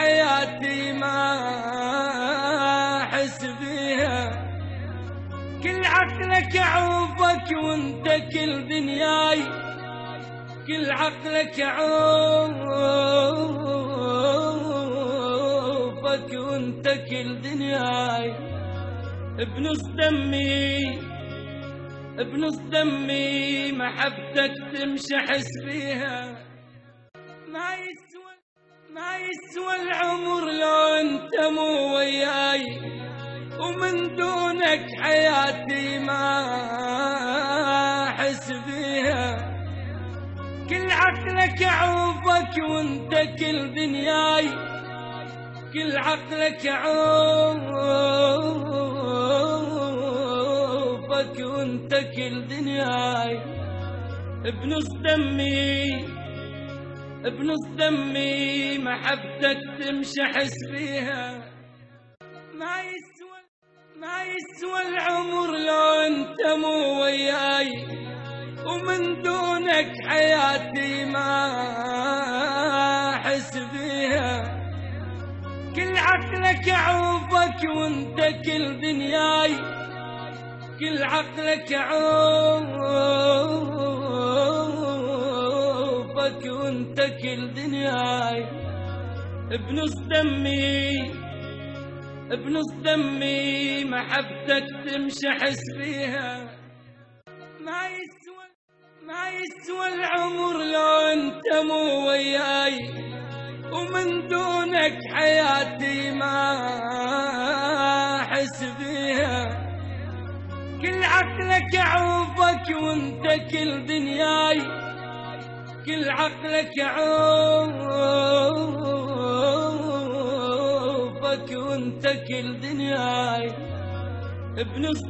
حياتي ما أحس بيها، كل عقلك أعوفك وانت كل دنياي، كل عقلك أعوفك وانت كل دنياي. بنص دمي بنص دمي محبتك تمشي أحس بيها، ما يسوى العمر لو انت مو وياي، ومن دونك حياتي ما أحس بيها، كل عقلك أعوفك وانت كل دنياي، كل عقلك أعوفك وانت كل دنياي. بنص دمي محبتك تمشي أحس بيها، ما يسوى العمر لو انت مو وياي، ومن دونك حياتي ما أحس بيها، كل عقلك أعوفك وانت كل دنياي، كل عقلك أعوفك وانت كل دنياي. بنص دمي محبتك تمشي أحس بيها، ما يسوى العمر لو انت مو وياي، ومن دونك حياتي ما أحس بيها، كل عقلك أعوفك وانت كل دنياي، كل عقلك أعوفك وانت كل دنياي. بنص